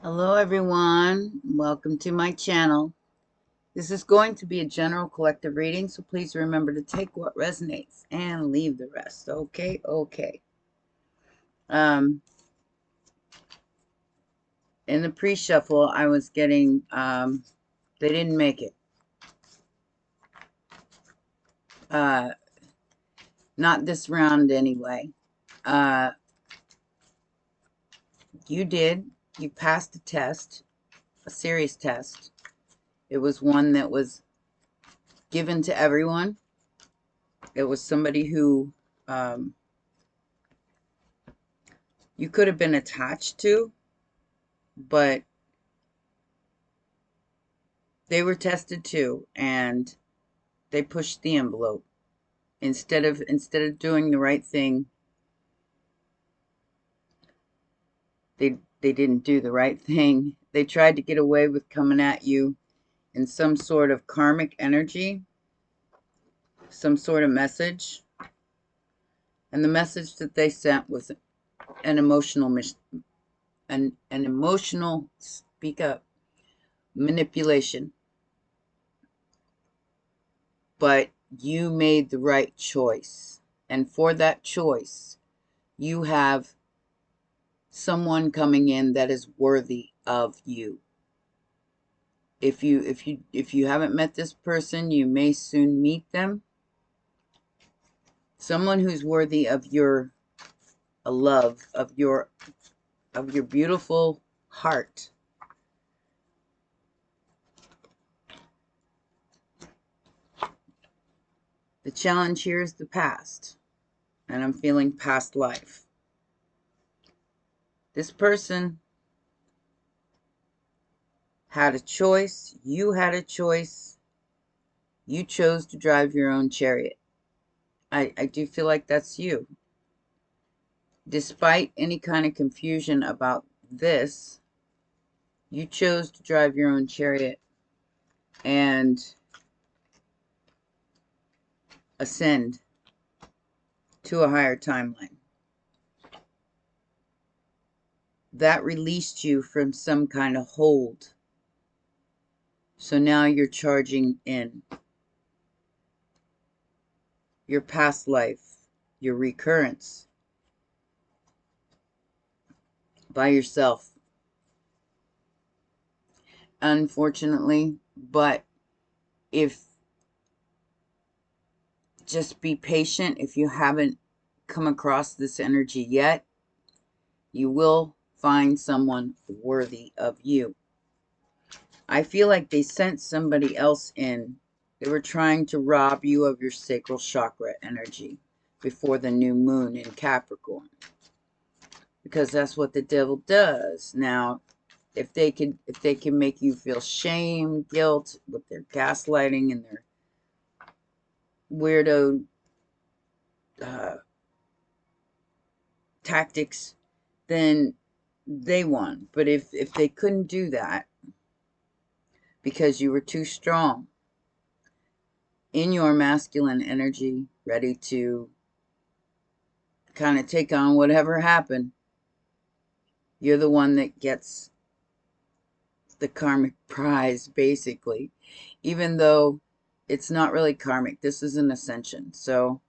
Hello everyone, welcome to my channel. This is going to be a general collective reading, so please remember to take what resonates and leave the rest. Okay. In the pre-shuffle, I was getting, they didn't make it. Not this round anyway. You did. You passed a test, a serious test. It was one that was given to everyone. It was somebody who you could have been attached to, but they were tested too, and they pushed the envelope. Instead of doing the right thing, they didn't do the right thing. They tried to get away with coming at you in some sort of karmic energy, some sort of message. And the message that they sent was an emotional an emotional, speak up, manipulation. But you made the right choice. And for that choice, you have someone coming in that is worthy of you. If you haven't met this person, you may soon meet them. Someone who's worthy of your love, of your beautiful heart. The challenge here is the past, and I'm feeling past life. This person had a choice. You had a choice. You chose to drive your own chariot. I do feel like that's you. Despite any kind of confusion about this, you chose to drive your own chariot and ascend to a higher timeline. That released you from some kind of hold. So now you're charging in your past life, your recurrence, by yourself. Unfortunately, but if just be patient. If you haven't come across this energy yet, you will find someone worthy of you. I feel like they sent somebody else in. They were trying to rob you of your sacral chakra energy before the new moon in Capricorn, because that's what the devil does. Now, if they can make you feel shame, guilt with their gaslighting and their weirdo tactics, then they won. But if they couldn't do that because you were too strong in your masculine energy, ready to kind of take on whatever happened, you're the one that gets the karmic prize, basically. Even though it's not really karmic, this is an ascension. So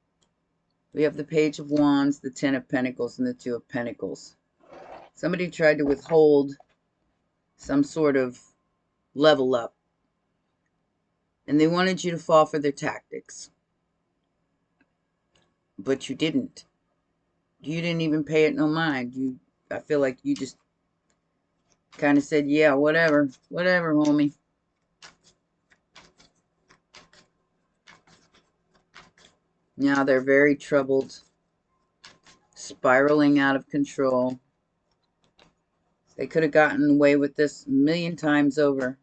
we have the Page of Wands, the Ten of Pentacles, and the Two of Pentacles. Somebody tried to withhold some sort of level up, and they wanted you to fall for their tactics. But you didn't. You didn't even pay it no mind. I feel like you just kind of said, yeah, whatever, homie. Now they're very troubled, spiraling out of control. They could have gotten away with this a million times over.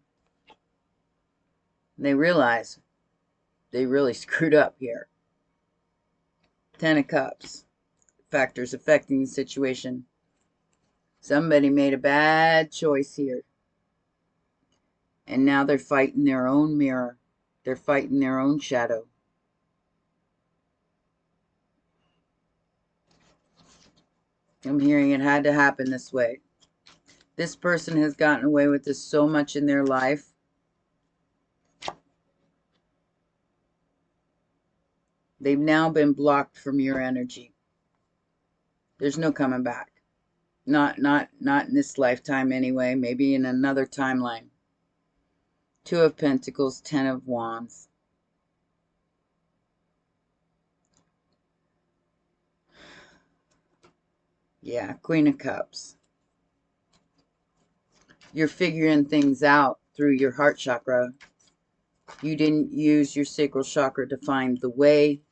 They realize they really screwed up here. Ten of Cups. Factors affecting the situation. Somebody made a bad choice here. And now they're fighting their own mirror. They're fighting their own shadow. I'm hearing it had to happen this way. This person has gotten away with this so much in their life. They've now been blocked from your energy. There's no coming back. Not in this lifetime anyway. Maybe in another timeline. Two of Pentacles, Ten of Wands. Yeah, Queen of Cups. You're figuring things out through your heart chakra. You didn't use your sacral chakra to find the way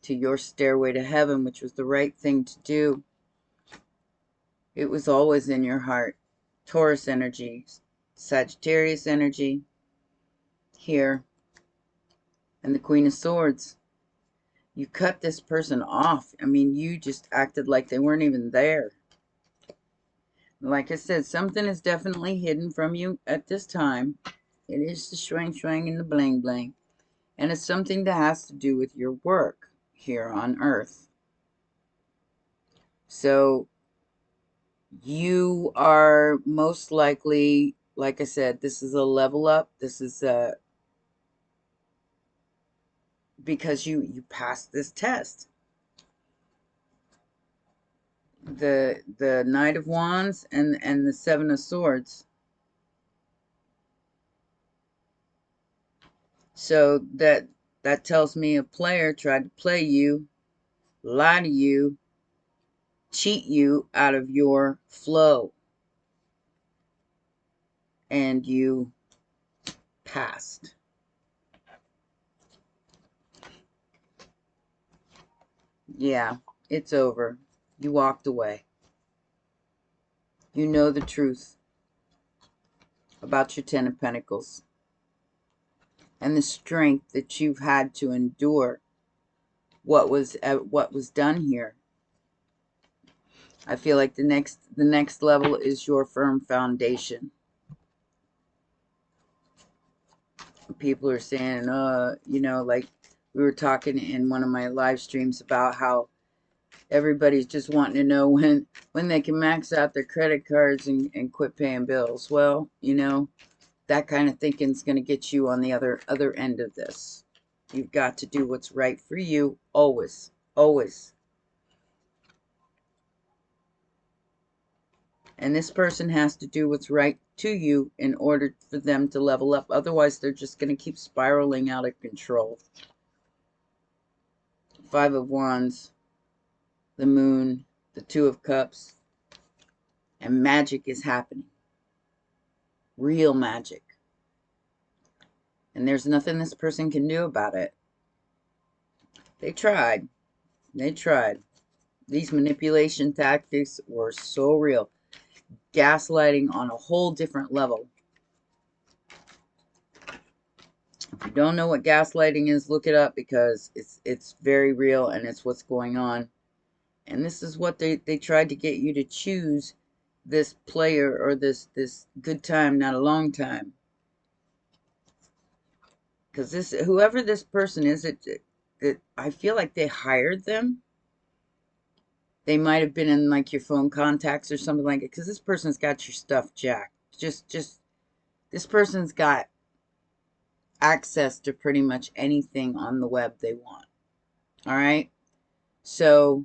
to your stairway to heaven, which was the right thing to do. It was always in your heart. Taurus energy, Sagittarius energy here, and the Queen of Swords. You cut this person off. I mean, you just acted like they weren't even there. Like I said, something is definitely hidden from you at this time. It is the swang swang and the bling bling. And it's something that has to do with your work here on Earth. So you are most likely, like I said, this is a level up. This is because you passed this test. The Knight of Wands and the Seven of Swords. So that tells me a player tried to play you, lie to you, cheat you out of your flow, and you passed. Yeah, it's over. You walked away. You know the truth about your Ten of Pentacles and the strength that you've had to endure what was done here. I feel like the next level is your firm foundation. People are saying, you know, like we were talking in one of my live streams about how everybody's just wanting to know when they can max out their credit cards and quit paying bills. Well, you know, that kind of thinking is going to get you on the other end of this. You've got to do what's right for you always, always. And this person has to do what's right to you in order for them to level up. Otherwise, they're just going to keep spiraling out of control. Five of Wands, the Moon, the Two of Cups, and magic is happening. Real magic. And there's nothing this person can do about it. They tried. They tried. These manipulation tactics were so real. Gaslighting on a whole different level. If you don't know what gaslighting is, look it up, because it's very real and it's what's going on. And this is what they tried to get you to choose this player or this good time, not a long time. Because this, whoever this person is, I feel like they hired them. They might have been in like your phone contacts or something like it, because this person's got your stuff jacked. Just this person's got access to pretty much anything on the web they want. All right, so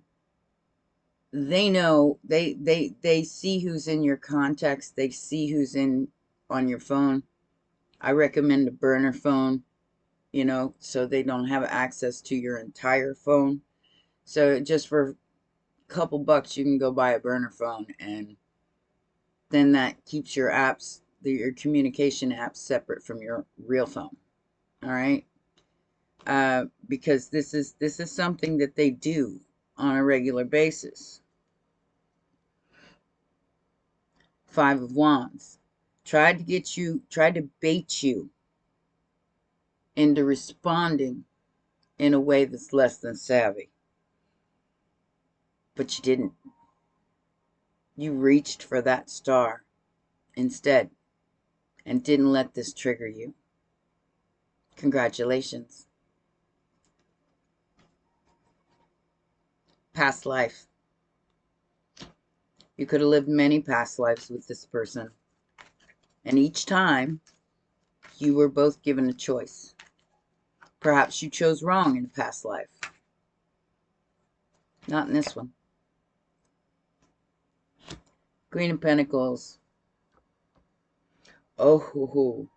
they know, they see who's in your contacts. They see who's on your phone. I recommend a burner phone, you know, so they don't have access to your entire phone. So just for a couple bucks, you can go buy a burner phone, and then that keeps your apps, your communication apps, separate from your real phone. All right, because this is something that they do on a regular basis. Five of Wands. Tried to bait you into responding in a way that's less than savvy. But you didn't. You reached for that star instead and didn't let this trigger you. Congratulations. Past life. You could have lived many past lives with this person. And each time, you were both given a choice. Perhaps you chose wrong in a past life. Not in this one. Queen of Pentacles. Oh, hoo, hoo.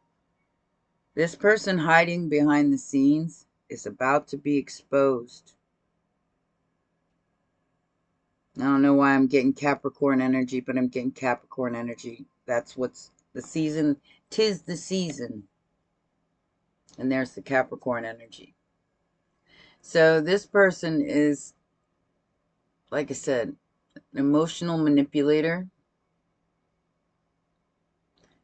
This person hiding behind the scenes is about to be exposed. I don't know why I'm getting Capricorn energy, but I'm getting Capricorn energy. That's what's the season. 'Tis the season. And there's the Capricorn energy. So this person is, like I said, an emotional manipulator.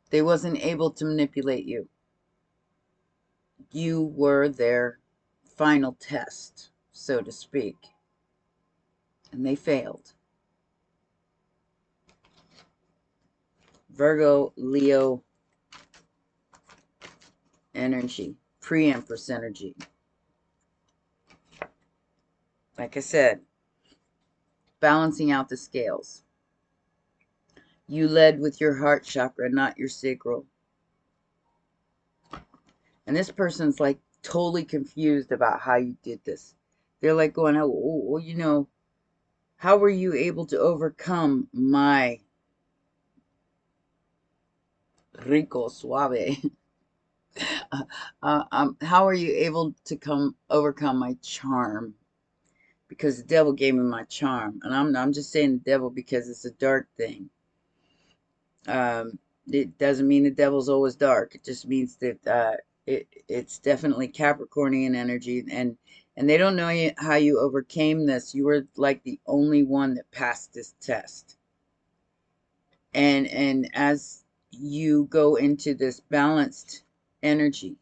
They wasn't able to manipulate you. You were their final test, so to speak. And they failed. Virgo, Leo energy, pre-Empress energy. Like I said, balancing out the scales. You led with your heart chakra, not your sacral. And this person's like totally confused about how you did this. They're like going, oh, you know, how were you able to overcome my rico suave? How are you able to overcome my charm? Because the devil gave me my charm. And I'm just saying the devil because it's a dark thing. It doesn't mean the devil's always dark. It just means that it's definitely Capricornian energy, and they don't know how you overcame this. You were like the only one that passed this test. And as you go into this balanced energy,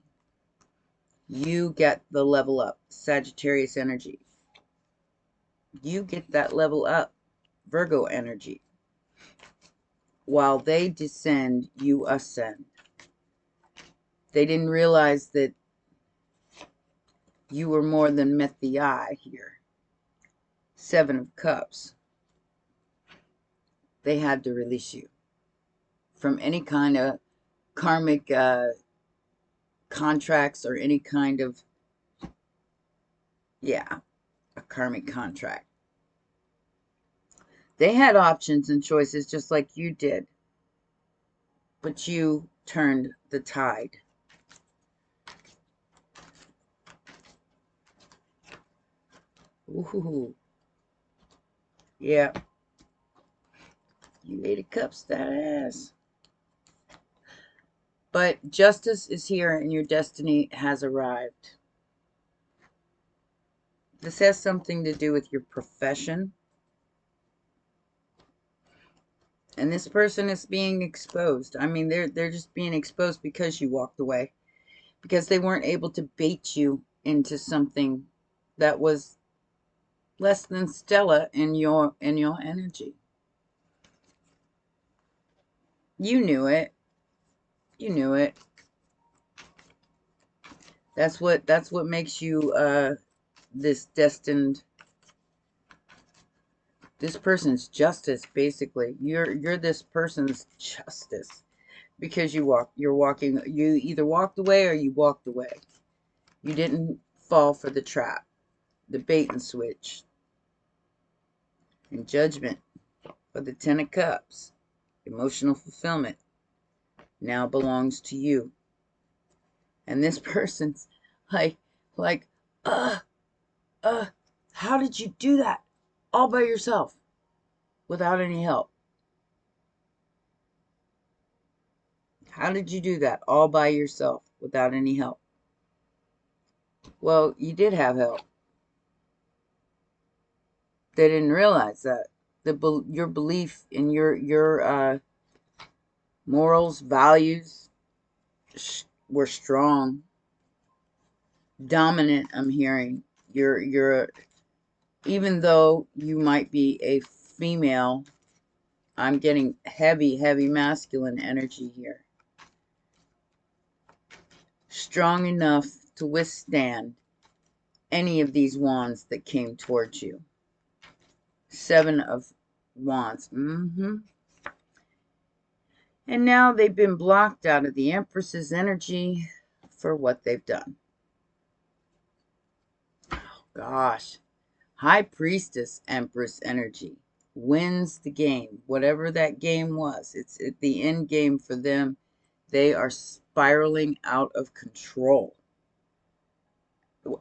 you get the level up, Sagittarius energy. You get that level up, Virgo energy. While they descend, you ascend. They didn't realize that you were more than met the eye here. 7 of Cups. They had to release you from any kind of karmic contracts or any kind of, yeah, a karmic contract. They had options and choices just like you did, but you turned the tide. Ooh, yeah. You 8 of Cups, that ass. But justice is here and your destiny has arrived. This has something to do with your profession. And this person is being exposed. I mean, they're just being exposed because you walked away. Because they weren't able to bait you into something that was less than stellar in your energy. You knew it. You knew it. That's what makes you this destined. This person's justice, basically. You're this person's justice. Because you're walking, you either walked away or you walked away. You didn't fall for the trap, the bait and switch. And judgment for the 10 of Cups. Emotional fulfillment now belongs to you. And this person's like, how did you do that all by yourself without any help? How did you do that all by yourself without any help? Well, you did have help. They didn't realize that. Your belief in your morals, values were strong. Dominant, I'm hearing. You're even though you might be a female, I'm getting heavy masculine energy here. Strong enough to withstand any of these wands that came towards you. 7 of Wands. And now they've been blocked out of the Empress's energy for what they've done. Gosh. High Priestess Empress energy wins the game. Whatever that game was, it's at the end game for them. They are spiraling out of control.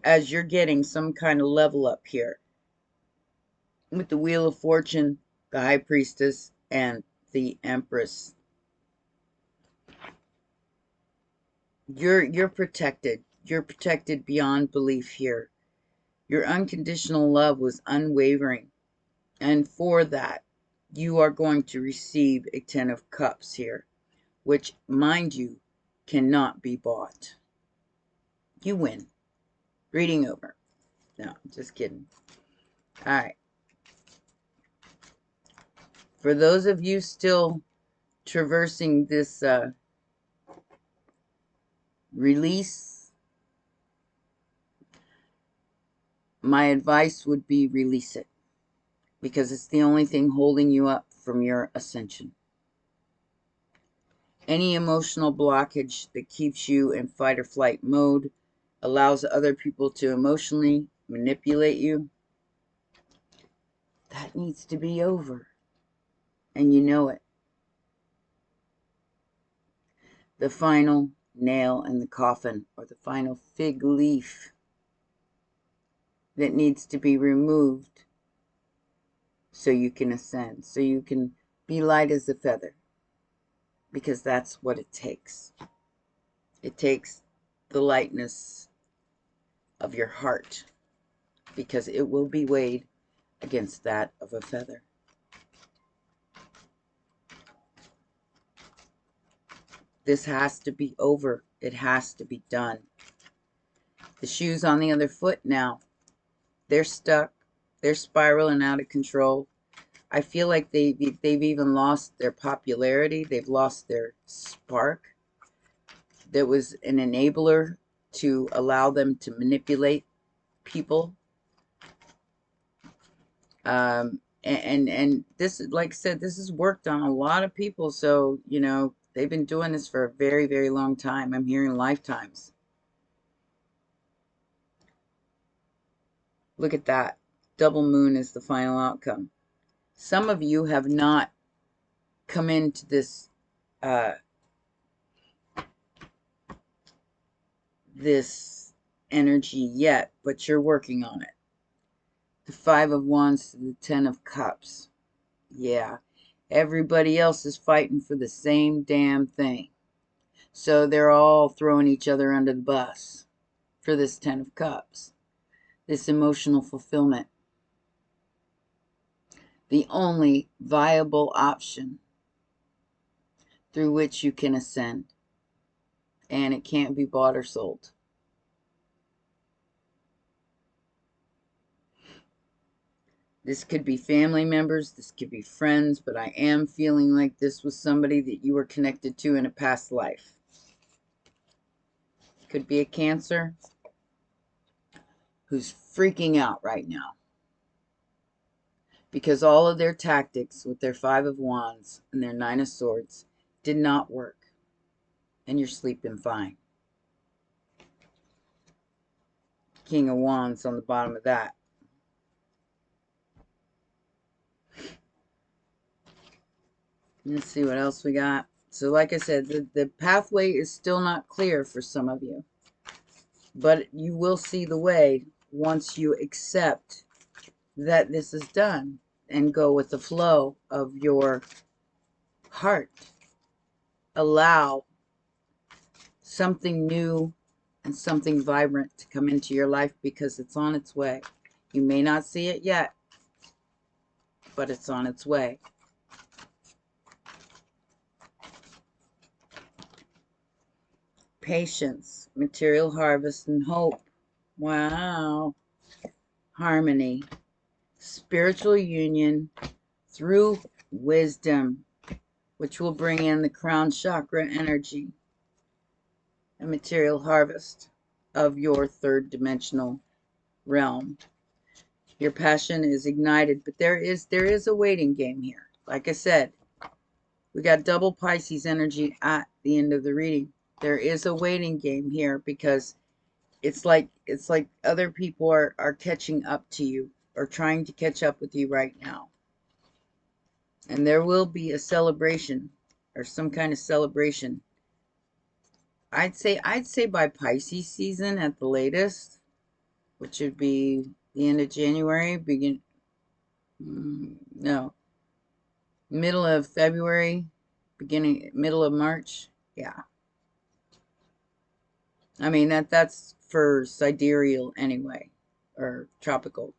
As you're getting some kind of level up here with the Wheel of Fortune, the High Priestess, and the Empress. You're protected. You're protected beyond belief here. Your unconditional love was unwavering. And for that, you are going to receive a 10 of Cups here, which, mind you, cannot be bought. You win. Reading over. No, just kidding. All right. For those of you still traversing this release, my advice would be release it, because it's the only thing holding you up from your ascension. Any emotional blockage that keeps you in fight or flight mode, allows other people to emotionally manipulate you, that needs to be over. And you know it. The final nail in the coffin, or the final fig leaf that needs to be removed so you can ascend, so you can be light as a feather, because that's what it takes. It takes the lightness of your heart, because it will be weighed against that of a feather. This has to be over. It has to be done. The shoes on the other foot now, they're stuck. They're spiraling out of control. I feel like they've even lost their popularity. They've lost their spark. There was an enabler to allow them to manipulate people. And this, like I said, this has worked on a lot of people. So, you know, they've been doing this for a very, very long time. I'm hearing lifetimes. Look at that. Double moon is the final outcome. Some of you have not come into this this energy yet, but you're working on it. The 5 of Wands to the 10 of Cups. Yeah. Everybody else is fighting for the same damn thing. So they're all throwing each other under the bus for this 10 of Cups. This emotional fulfillment. The only viable option through which you can ascend. And it can't be bought or sold. This could be family members, this could be friends, but I am feeling like this was somebody that you were connected to in a past life. Could be a Cancer who's freaking out right now, because all of their tactics with their 5 of Wands and their 9 of Swords did not work, and you're sleeping fine. King of Wands on the bottom of that. Let's see what else we got. So like I said, the pathway is still not clear for some of you, but you will see the way once you accept that this is done and go with the flow of your heart. Allow something new and something vibrant to come into your life, because it's on its way. You may not see it yet, but it's on its way. Patience, material harvest, and hope. Wow. Harmony, spiritual union through wisdom, which will bring in the crown chakra energy and material harvest of your third dimensional realm. Your passion is ignited, but there is a waiting game here. Like I said, we got double Pisces energy at the end of the reading. There is a waiting game here because it's like other people are catching up to you or trying to catch up with you right now. And there will be a celebration or some kind of celebration. I'd say by Pisces season at the latest, which would be the end of January, no, middle of February, middle of March. Yeah. I mean that's for sidereal anyway, or tropical.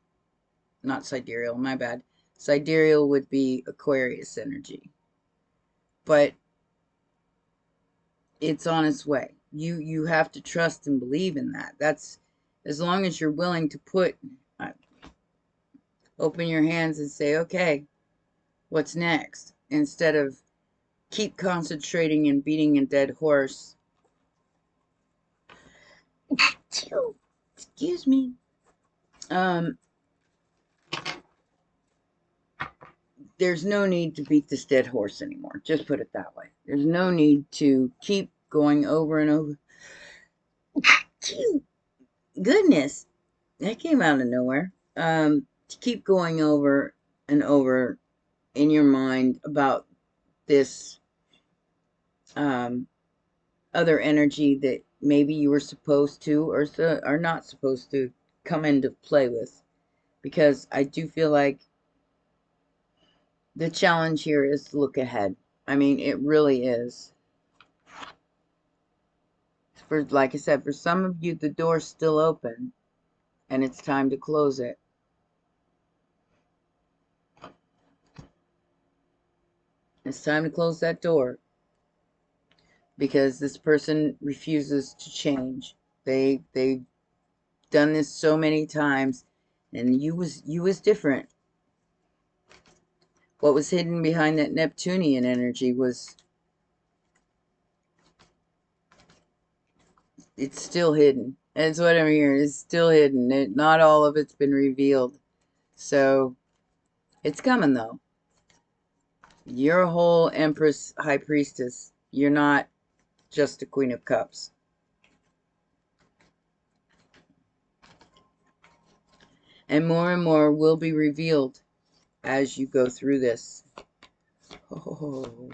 Not sidereal, my bad. Sidereal would be Aquarius energy. But it's on its way. You have to trust and believe in that. That's as long as you're willing to open your hands and say, okay, what's next? Instead of keep concentrating and beating a dead horse. Excuse me. There's no need to beat this dead horse anymore. Just put it that way. There's no need to keep going over and over. Goodness, that came out of nowhere. To keep going over and over in your mind about this other energy that maybe you were supposed to or are not supposed to come into play with. Because I do feel like the challenge here is to look ahead. I mean, it really is. Like I said, for some of you, the door's still open and it's time to close it. It's time to close that door because this person refuses to change. They've done this so many times, and you was different. What was hidden behind that Neptunian energy was, it's still hidden. That's what I'm hearing. It's still hidden. Not all of it's been revealed. So it's coming though. You're a whole Empress High Priestess. You're not just a Queen of Cups. And more will be revealed as you go through this. Oh,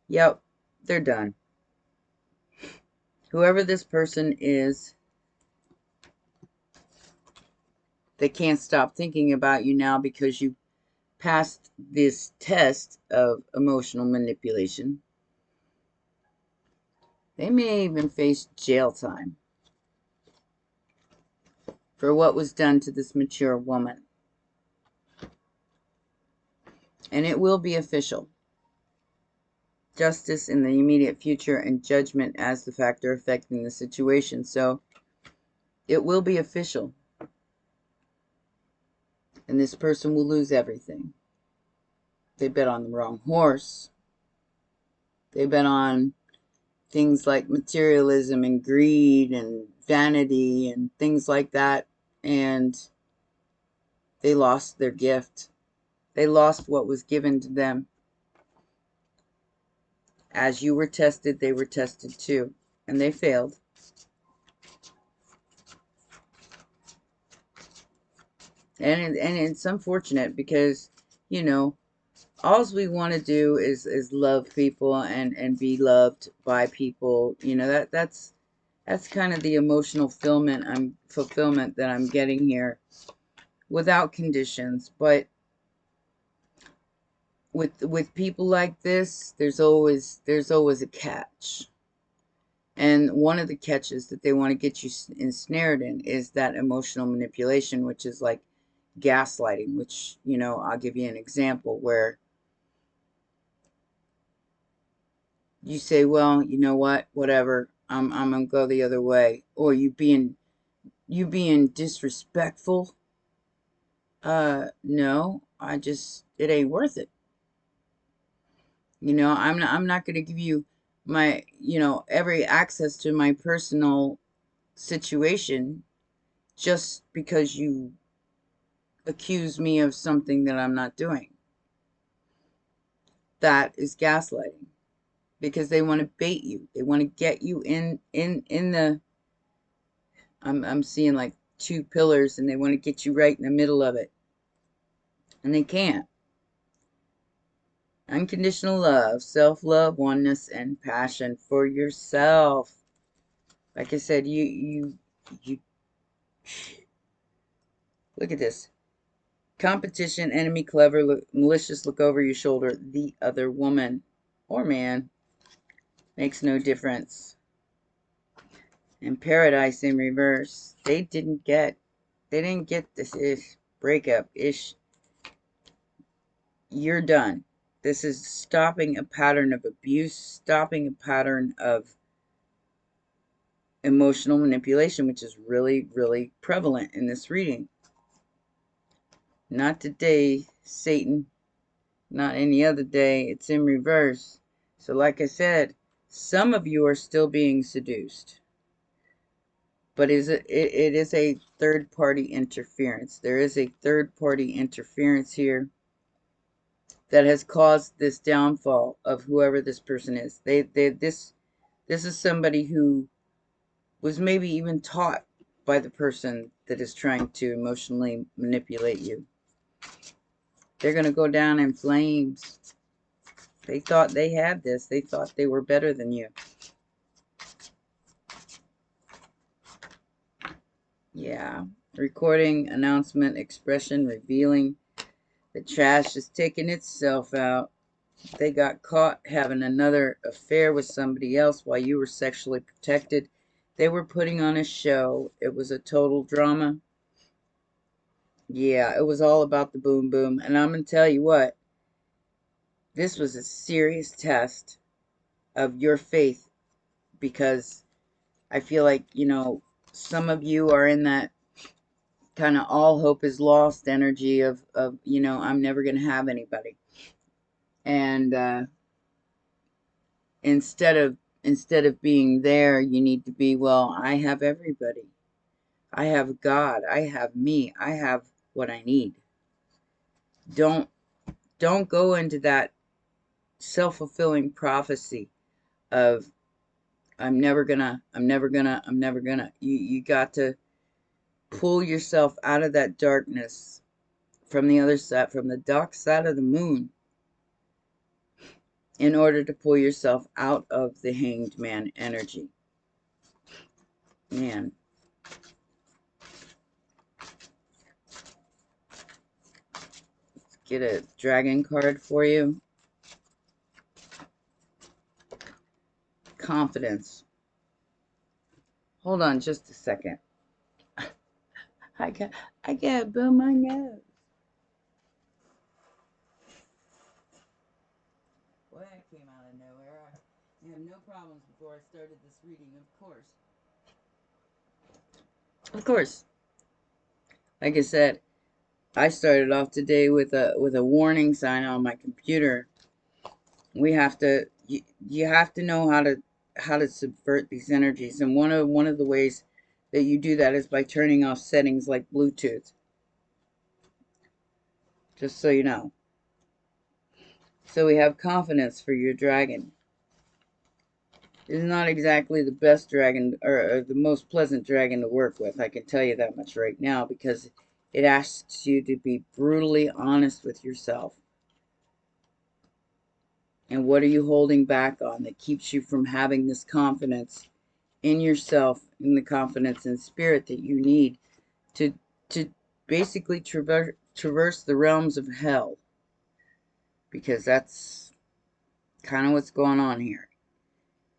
yep, they're done. Whoever this person is, they can't stop thinking about you now because you passed this test of emotional manipulation. They may even face jail time for what was done to this mature woman. And it will be official. Justice in the immediate future and judgment as the factor affecting the situation. So it will be official. And this person will lose everything. They bet on the wrong horse. They bet on things like materialism and greed and vanity and things like that. And they lost their gift. They lost what was given to them. As you were tested, they were tested too. And they failed. And it's unfortunate because, you know, all we want to do is love people and be loved by people. You know, that's kind of the emotional fulfillment that I'm getting here, without conditions. But with people like this, there's always a catch. And one of the catches that they want to get you ensnared in is that emotional manipulation, which is like gaslighting, which, you know, I'll give you an example where you say, well, you know what, whatever, I'm gonna go the other way. Or you being disrespectful. No, it ain't worth it. You know, I'm not gonna give you my, you know, every access to my personal situation just because you accuse me of something that I'm not doing. That is gaslighting, because they want to bait you. They want to get you in the, I'm seeing like two pillars, and they want to get you right in the middle of it. And they can't. Unconditional love, self-love, oneness, and passion for yourself. Like I said, you look at this. Competition, enemy, clever, malicious, look over your shoulder. The other woman or man, makes no difference. And paradise in reverse. They didn't get this ish, breakup ish. You're done. This is stopping a pattern of abuse, stopping a pattern of emotional manipulation, which is really, really prevalent in this reading. Not today, Satan. Not any other day. It's in reverse. So like I said, some of you are still being seduced. But it is a third-party interference. There is a third-party interference here that has caused this downfall of whoever this person is. This is somebody who was maybe even taught by the person that is trying to emotionally manipulate you. They're going to go down in flames. They thought they had this. They thought they were better than you. Yeah. Recording, announcement, expression, revealing. The trash is taking itself out. They got caught having another affair with somebody else while you were sexually protected. They were putting on a show. It was a total drama. Yeah, it was all about the boom boom. And I'm going to tell you what, this was a serious test of your faith, because I feel like, you know, some of you are in that kind of all hope is lost energy of you know, I'm never going to have anybody. And instead of being there, you need to be, well, I have everybody. I have God. I have me. I have what I need. Don't go into that self-fulfilling prophecy of I'm never gonna. You got to pull yourself out of that darkness, from the other side, from the dark side of the moon, in order to pull yourself out of the hanged man energy. Man. Let's get a dragon card for you. Confidence. Hold on just a second. I gotta blow my nose. Boy, that came out of nowhere. I had no problems before I started this reading, of course. Of course. Like I said, I started off today with a warning sign on my computer. We have to you have to know how to subvert these energies, and one of the ways that you do that is by turning off settings like Bluetooth. Just so you know. So we have confidence for your dragon. It's not exactly the best dragon, or the most pleasant dragon to work with. I can tell you that much right now, because it asks you to be brutally honest with yourself. And what are you holding back on that keeps you from having this confidence in yourself, in the confidence in spirit that you need to basically traverse the realms of hell? Because that's kind of what's going on here.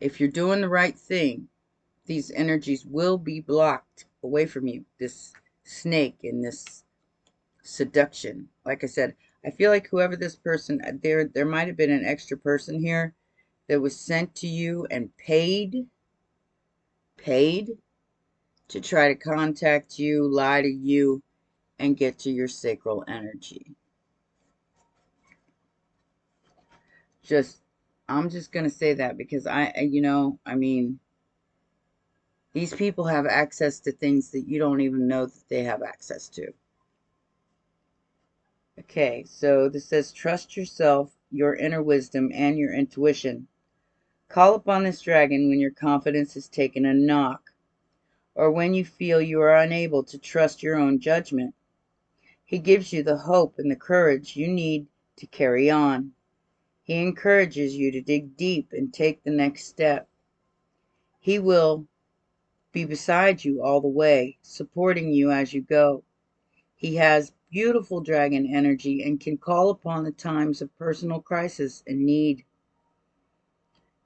If you're doing the right thing, these energies will be blocked away from you. This snake and this seduction. Like I said, I feel like whoever this person, there might have been an extra person here that was sent to you and paid to try to contact you, lie to you, and get to your sacral energy. I'm just going to say that, because you know, I mean, these people have access to things that you don't even know that they have access to. Okay, so this says, trust yourself, your inner wisdom, and your intuition. Call upon this dragon when your confidence is taken a knock, or when you feel you are unable to trust your own judgment. He gives you the hope and the courage you need to carry on. He encourages you to dig deep and take the next step. He will be beside you all the way, supporting you as you go. He has beautiful dragon energy and can call upon the times of personal crisis and need.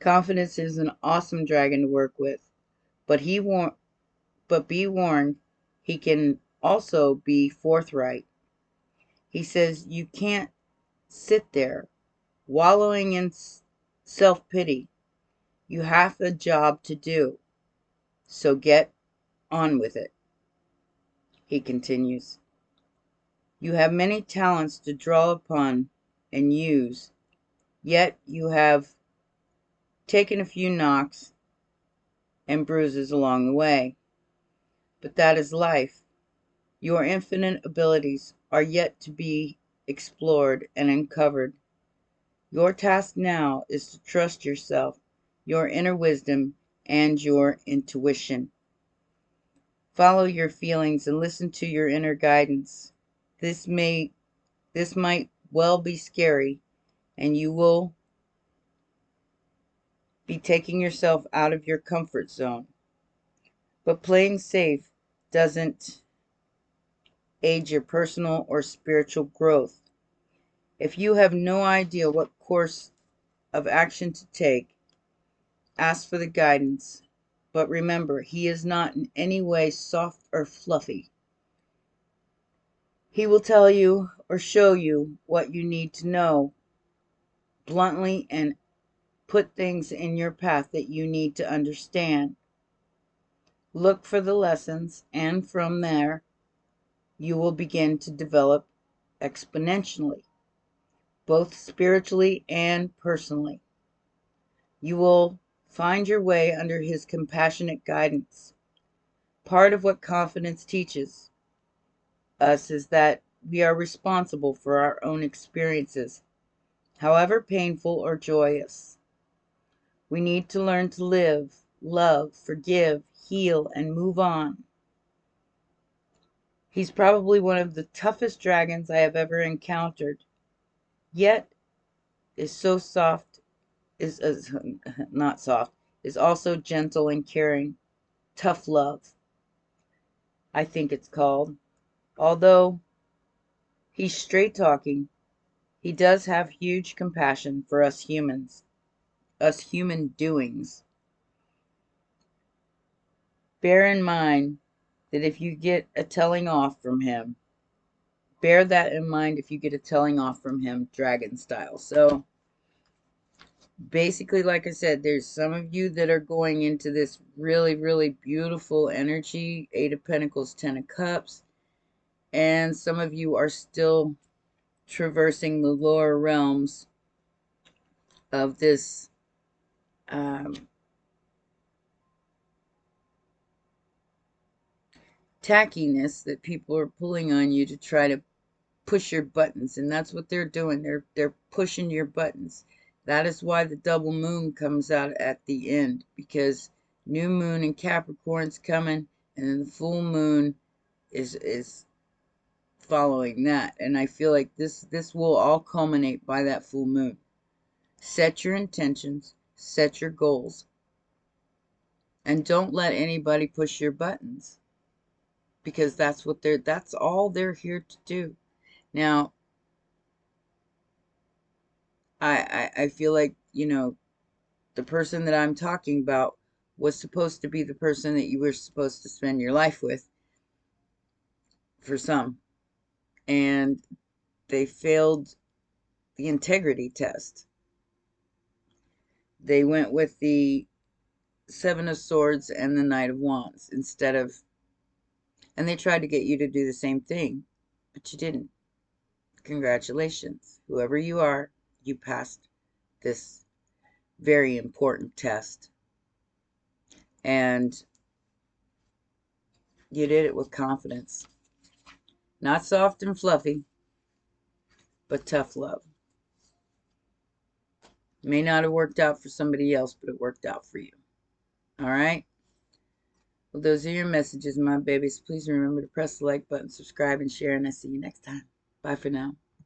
Confidence is an awesome dragon to work with, but be warned, he can also be forthright. He says you can't sit there wallowing in self-pity. You have a job to do, so get on with it. He continues, you have many talents to draw upon and use, yet you have taken a few knocks and bruises along the way. But that is life. Your infinite abilities are yet to be explored and uncovered. Your task now is to trust yourself, your inner wisdom, and your intuition. Follow your feelings and listen to your inner guidance. This might well be scary, and you will be taking yourself out of your comfort zone. But playing safe doesn't aid your personal or spiritual growth. If you have no idea what course of action to take, ask for the guidance. But remember, he is not in any way soft or fluffy. He will tell you or show you what you need to know bluntly and put things in your path that you need to understand. Look for the lessons, and from there, you will begin to develop exponentially, both spiritually and personally. You will find your way under his compassionate guidance. Part of what confidence teaches us is that we are responsible for our own experiences, however painful or joyous. We need to learn to live, love, forgive, heal, and move on. He's probably one of the toughest dragons I have ever encountered, yet is so soft, is not soft, is also gentle and caring. Tough love, I think it's called. Although he's straight talking, he does have huge compassion for us humans, us human doings. Bear in mind that if you get a telling off from him, bear that in mind if you get a telling off from him, dragon style. So basically, like I said, there's some of you that are going into this really, really beautiful energy, Eight of Pentacles, Ten of Cups, and some of you are still traversing the lower realms of this tackiness that people are pulling on you to try to push your buttons, and that's what they're doing. They're pushing your buttons. That is why the double moon comes out at the end, because new moon in Capricorn's coming, and then the full moon is following that. And I feel like this will all culminate by that full moon. Set your intentions, set your goals, and don't let anybody push your buttons, because that's all they're here to do. Now, I feel like, the person that I'm talking about was supposed to be the person that you were supposed to spend your life with, for some, and they failed the integrity test. They went with the Seven of Swords and the Knight of Wands instead of, and they tried to get you to do the same thing, but you didn't. Congratulations. Whoever you are, you passed this very important test. And you did it with confidence. Not soft and fluffy. but tough love. May not have worked out for somebody else, but it worked out for you. All right? Well, those are your messages, my babies. Please remember to press the like button, subscribe, and share, and I'll see you next time. Bye for now.